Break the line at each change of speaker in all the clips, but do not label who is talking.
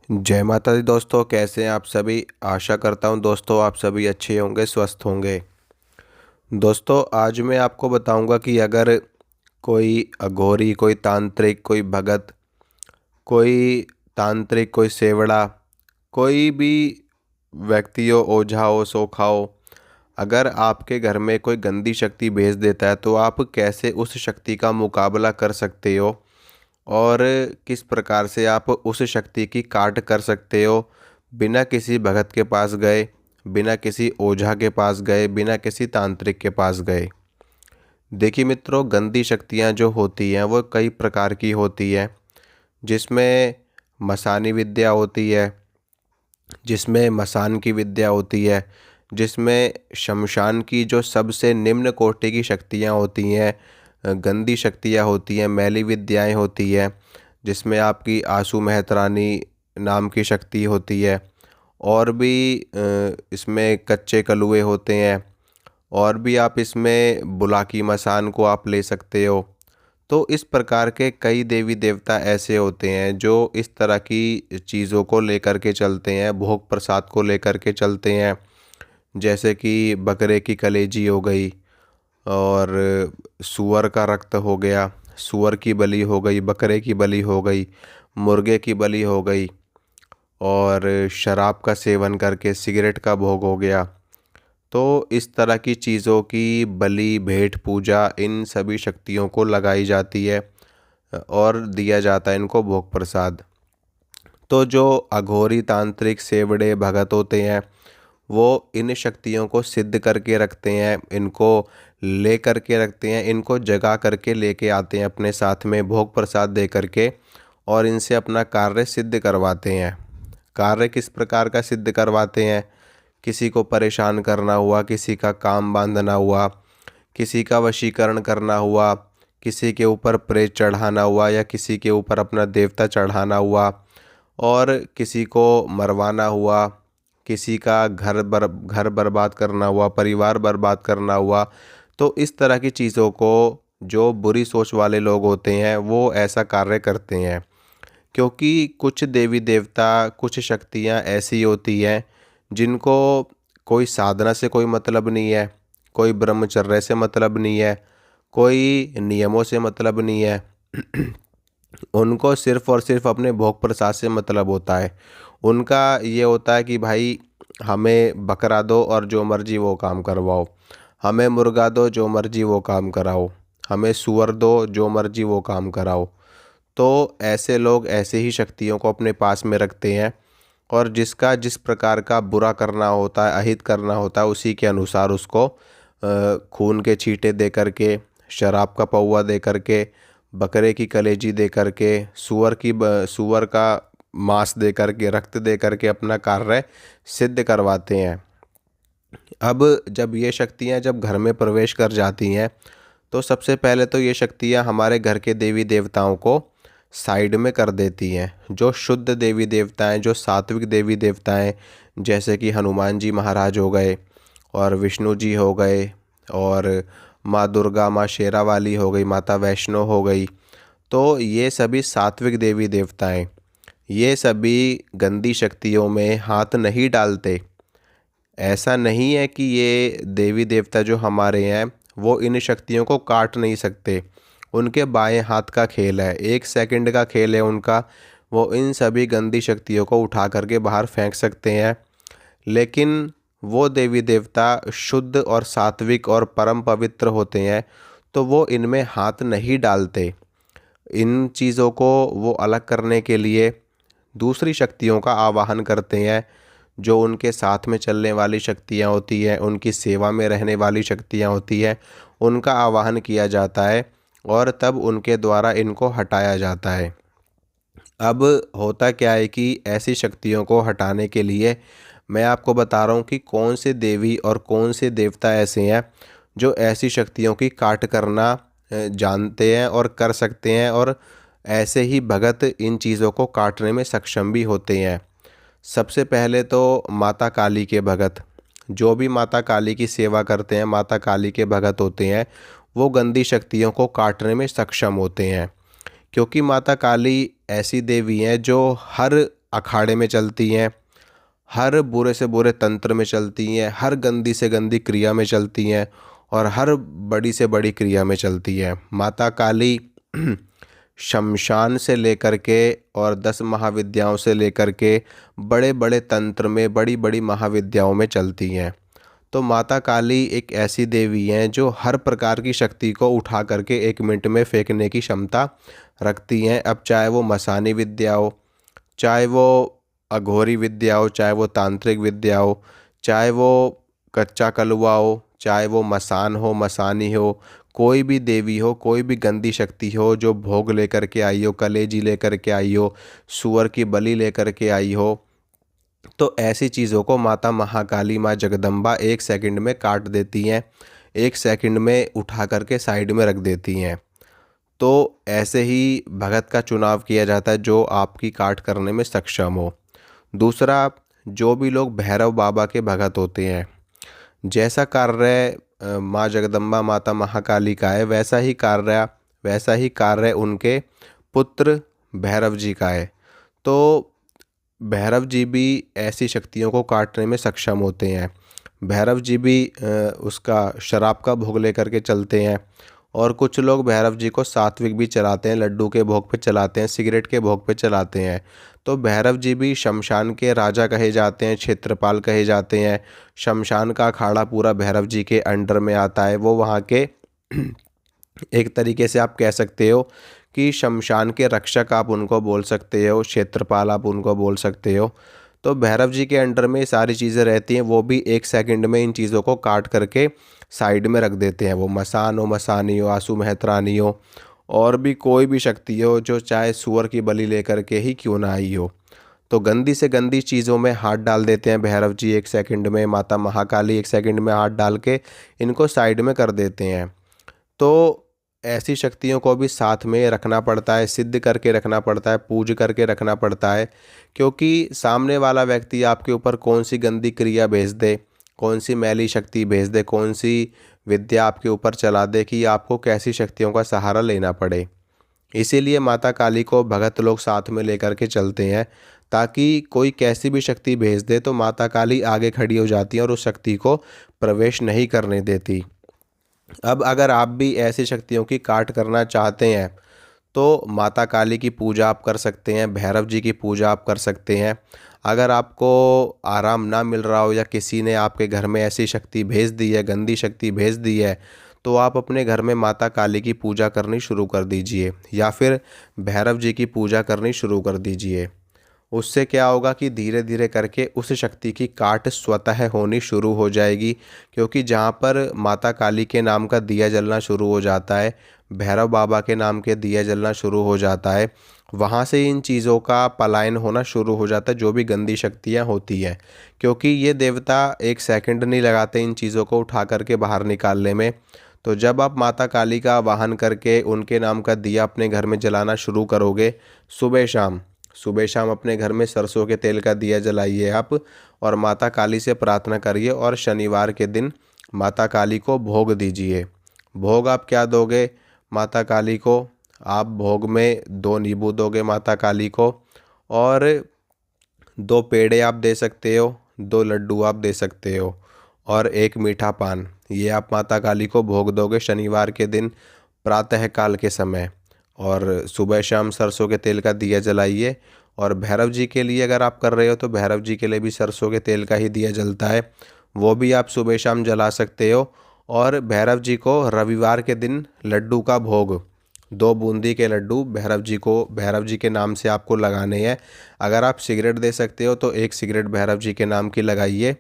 जय माता दी दोस्तों, कैसे हैं आप सभी। आशा करता हूं दोस्तों आप सभी अच्छे होंगे, स्वस्थ होंगे। दोस्तों आज मैं आपको बताऊंगा कि अगर कोई अघोरी, कोई तांत्रिक, कोई भगत, कोई तांत्रिक, कोई सेवड़ा, कोई भी व्यक्ति हो, ओझा हो, सोखा हो, अगर आपके घर में कोई गंदी शक्ति भेज देता है तो आप कैसे उस शक्ति का मुकाबला कर सकते हो और किस प्रकार से आप उस शक्ति की काट कर सकते हो, बिना किसी भगत के पास गए, बिना किसी ओझा के पास गए, बिना किसी तांत्रिक के पास गए। देखिए मित्रों, गंदी शक्तियाँ जो होती हैं वो कई प्रकार की होती है, जिसमें मसानी विद्या होती है, जिसमें मसान की विद्या होती है, जिसमें शमशान की जो सबसे निम्न कोटि की शक्तियाँ होती हैं, गंदी शक्तियाँ होती हैं, मैली विद्याएं होती हैं, जिसमें आपकी आंसू मेहतरानी नाम की शक्ति होती है। और भी इसमें कच्चे कलुए होते हैं। और भी आप इसमें बुलाकी मसान को आप ले सकते हो। तो इस प्रकार के कई देवी देवता ऐसे होते हैं जो इस तरह की चीज़ों को लेकर के चलते हैं, भोग प्रसाद को लेकर के चलते हैं। जैसे कि बकरे की कलेजी हो गई, और सूअर का रक्त हो गया, सूअर की बलि हो गई, बकरे की बलि हो गई, मुर्गे की बलि हो गई, और शराब का सेवन करके सिगरेट का भोग हो गया। तो इस तरह की चीज़ों की बलि, भेंट, पूजा इन सभी शक्तियों को लगाई जाती है और दिया जाता है इनको भोग प्रसाद। तो जो अघोरी, तांत्रिक, सेवड़े, भगत होते हैं वो इन शक्तियों को सिद्ध करके रखते हैं, इनको ले करके रखते हैं, इनको जगा करके लेके आते हैं अपने साथ में भोग प्रसाद दे करके, और इनसे अपना कार्य सिद्ध करवाते हैं। कार्य किस प्रकार का सिद्ध करवाते हैं? किसी को परेशान करना हुआ, किसी का काम बांधना हुआ, किसी का वशीकरण करना हुआ, किसी के ऊपर प्रेत चढ़ाना हुआ, या किसी के ऊपर अपना देवता चढ़ाना हुआ, और किसी को मरवाना हुआ, किसी का घर बर्बाद करना हुआ, परिवार बर्बाद करना हुआ। तो इस तरह की चीज़ों को जो बुरी सोच वाले लोग होते हैं वो ऐसा कार्य करते हैं, क्योंकि कुछ देवी देवता, कुछ शक्तियाँ ऐसी होती हैं जिनको कोई साधना से कोई मतलब नहीं है, कोई ब्रह्मचर्य से मतलब नहीं है, कोई नियमों से मतलब नहीं है। उनको सिर्फ़ और सिर्फ अपने भोग प्रसाद से मतलब होता है। उनका ये होता है कि भाई हमें बकरा दो और जो मर्जी वो काम करवाओ, हमें मुर्गा दो, जो मर्जी वो काम कराओ, हमें सूअर दो, जो मर्जी वो काम कराओ। तो ऐसे लोग ऐसे ही शक्तियों को अपने पास में रखते हैं, और जिसका जिस प्रकार का बुरा करना होता है, अहित करना होता है, उसी के अनुसार उसको खून के छींटे दे करके, शराब का पौवा दे करके, बकरे की कलेजी दे करके, सूअर का मांस दे करके, रक्त दे करके अपना कार्य सिद्ध करवाते हैं। अब जब ये शक्तियाँ जब घर में प्रवेश कर जाती हैं तो सबसे पहले तो ये शक्तियाँ हमारे घर के देवी देवताओं को साइड में कर देती हैं। जो शुद्ध देवी देवता हैं, जो सात्विक देवी देवता हैं, जैसे कि हनुमान जी महाराज हो गए, और विष्णु जी हो गए, और माँ दुर्गा, माँ शेरा वाली हो गई, माता वैष्णो हो गई। तो ये सभी सात्विक देवी देवता हैं। ये सभी गंदी शक्तियों में हाथ नहीं डालते। ऐसा नहीं है कि ये देवी देवता जो हमारे हैं वो इन शक्तियों को काट नहीं सकते। उनके बाएं हाथ का खेल है, 1 सेकंड का खेल है उनका। वो इन सभी गंदी शक्तियों को उठा करके बाहर फेंक सकते हैं। लेकिन वो देवी देवता शुद्ध और सात्विक और परम पवित्र होते हैं, तो वो इनमें हाथ नहीं डालते। इन चीज़ों को वो अलग करने के लिए दूसरी शक्तियों का आवाहन करते हैं, जो उनके साथ में चलने वाली शक्तियाँ होती हैं, उनकी सेवा में रहने वाली शक्तियाँ होती हैं, उनका आवाहन किया जाता है, और तब उनके द्वारा इनको हटाया जाता है। अब होता क्या है कि ऐसी शक्तियों को हटाने के लिए मैं आपको बता रहा हूँ कि कौन से देवी और कौन से देवता ऐसे हैं जो ऐसी शक्तियों की काट करना जानते हैं और कर सकते हैं, और ऐसे ही भगत इन चीज़ों को काटने में सक्षम भी होते हैं। सबसे पहले तो माता काली के भगत, जो भी माता काली की सेवा करते हैं, माता काली के भगत होते हैं, वो गंदी शक्तियों को काटने में सक्षम होते हैं। क्योंकि माता काली ऐसी देवी हैं जो हर अखाड़े में चलती हैं, हर बुरे से बुरे तंत्र में चलती हैं, हर गंदी से गंदी क्रिया में चलती हैं और हर बड़ी से बड़ी क्रिया में चलती हैं। माता काली शमशान से लेकर के और 10 महाविद्याओं से लेकर के बड़े बड़े तंत्र में, बड़ी बड़ी महाविद्याओं में चलती हैं। तो माता काली एक ऐसी देवी हैं जो हर प्रकार की शक्ति को उठा करके 1 मिनट में फेंकने की क्षमता रखती हैं। अब चाहे वो मसानी विद्या हो, चाहे वो अघोरी विद्या हो, चाहे वो तांत्रिक विद्या हो, चाहे वो कच्चा कलवा हो, चाहे वो मसान हो, मसानी हो, कोई भी देवी हो, कोई भी गंदी शक्ति हो जो भोग लेकर के आई हो, कलेजी लेकर के आई हो, सूअर की बलि लेकर के आई हो, तो ऐसी चीज़ों को माता महाकाली, माँ जगदम्बा 1 सेकंड में काट देती हैं, 1 सेकंड में उठा करके साइड में रख देती हैं। तो ऐसे ही भगत का चुनाव किया जाता है जो आपकी काट करने में सक्षम हो। दूसरा, जो भी लोग भैरव बाबा के भगत होते हैं, जैसा कार्य माँ जगदम्बा माता महाकाली का है, वैसा ही कार्य उनके पुत्र भैरव जी का है। तो भैरव जी भी ऐसी शक्तियों को काटने में सक्षम होते हैं। भैरव जी भी उसका शराब का भोग लेकर के चलते हैं। और कुछ लोग भैरव जी को सात्विक भी चलाते हैं, लड्डू के भोग पे चलाते हैं, सिगरेट के भोग पे चलाते हैं। तो भैरव जी भी शमशान के राजा कहे जाते हैं, क्षेत्रपाल कहे जाते हैं। शमशान का अखाड़ा पूरा भैरव जी के अंडर में आता है। वो वहाँ के एक तरीके से आप कह सकते हो कि शमशान के रक्षक आप उनको बोल सकते हो, क्षेत्रपाल आप उनको बोल सकते हो। तो भैरव जी के अंडर में सारी चीज़ें रहती हैं। वो भी 1 सेकंड में इन चीज़ों को काट करके साइड में रख देते हैं। वो मसान हो, मसानी हो, आंसू मेहतरानी हो, और भी कोई भी शक्ति हो जो चाहे सूअर की बलि लेकर के ही क्यों ना आई हो, तो गंदी से गंदी चीज़ों में हाथ डाल देते हैं भैरव जी 1 सेकंड में। माता महाकाली 1 सेकंड में हाथ डाल के इनको साइड में कर देते हैं। तो ऐसी शक्तियों को भी साथ में रखना पड़ता है, सिद्ध करके रखना पड़ता है, पूज करके रखना पड़ता है। क्योंकि सामने वाला व्यक्ति आपके ऊपर कौन सी गंदी क्रिया भेज दे, कौन सी मैली शक्ति भेज दे, कौन सी विद्या आपके ऊपर चला दे कि आपको कैसी शक्तियों का सहारा लेना पड़े। इसीलिए माता काली को भगत लोग साथ में लेकर के चलते हैं, ताकि कोई कैसी भी शक्ति भेज दे तो माता काली आगे खड़ी हो जाती हैं और उस शक्ति को प्रवेश नहीं करने देती। अब अगर आप भी ऐसी शक्तियों की काट करना चाहते हैं तो माता काली की पूजा आप कर सकते हैं, भैरव जी की पूजा आप कर सकते हैं। अगर आपको आराम ना मिल रहा हो या किसी ने आपके घर में ऐसी शक्ति भेज दी है, गंदी शक्ति भेज दी है, तो आप अपने घर में माता काली की पूजा करनी शुरू कर दीजिए या फिर भैरव जी की पूजा करनी शुरू कर दीजिए। उससे क्या होगा कि धीरे धीरे करके उस शक्ति की काट स्वतः होनी शुरू हो जाएगी। क्योंकि जहाँ पर माता काली के नाम का दिया जलना शुरू हो जाता है, भैरव बाबा के नाम के दिया जलना शुरू हो जाता है, वहाँ से इन चीज़ों का पलायन होना शुरू हो जाता है, जो भी गंदी शक्तियाँ होती हैं। क्योंकि ये देवता 1 सेकंड नहीं लगाते इन चीज़ों को उठा करके बाहर निकालने में। तो जब आप माता काली का वाहन करके उनके नाम का दिया अपने घर में जलाना शुरू करोगे, सुबह शाम अपने घर में सरसों के तेल का दिया जलाइए आप, और माता काली से प्रार्थना करिए। और शनिवार के दिन माता काली को भोग दीजिए। भोग आप क्या दोगे माता काली को? आप भोग में 2 नींबू दोगे माता काली को, और 2 पेड़े आप दे सकते हो, 2 लड्डू आप दे सकते हो, और 1 मीठा पान। ये आप माता काली को भोग दोगे शनिवार के दिन प्रातः काल के समय। और सुबह शाम सरसों के तेल का दिया जलाइए। और भैरव जी के लिए अगर आप कर रहे हो तो भैरव जी के लिए भी सरसों के तेल का ही दिया जलता है, वो भी आप सुबह शाम जला सकते हो। और भैरव जी को रविवार के दिन लड्डू का भोग, 2 बूंदी के लड्डू भैरव जी के नाम से आपको लगाने हैं। अगर आप सिगरेट दे सकते हो तो 1 सिगरेट भैरव जी के नाम की लगाइए।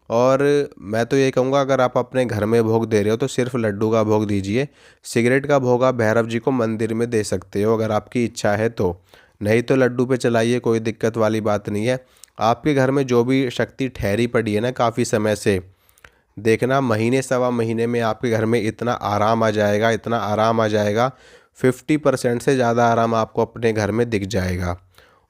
और मैं तो ये कहूँगा, अगर आप अपने घर में भोग दे रहे हो तो सिर्फ लड्डू का भोग दीजिए। सिगरेट का भोग आप भैरव जी को मंदिर में दे सकते हो अगर आपकी इच्छा है तो, नहीं तो लड्डू पे चलाइए, कोई दिक्कत वाली बात नहीं है। आपके घर में जो भी शक्ति ठहरी पड़ी है ना काफ़ी समय से, देखना महीने सवा महीने में आपके घर में इतना आराम आ जाएगा, इतना आराम आ जाएगा, 50% से ज़्यादा आराम आपको अपने घर में दिख जाएगा।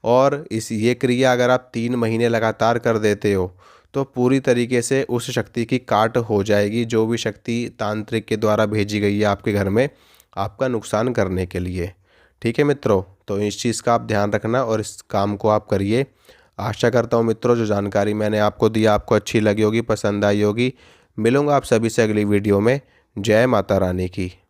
और ये क्रिया अगर आप 3 महीने लगातार कर देते हो तो पूरी तरीके से उस शक्ति की काट हो जाएगी, जो भी शक्ति तांत्रिक के द्वारा भेजी गई है आपके घर में आपका नुकसान करने के लिए। ठीक है मित्रों, तो इस चीज़ का आप ध्यान रखना और इस काम को आप करिए। आशा करता हूँ मित्रों जो जानकारी मैंने आपको दी आपको अच्छी लगी होगी, पसंद आई होगी। मिलूँगा आप सभी से अगली वीडियो में। जय माता रानी की।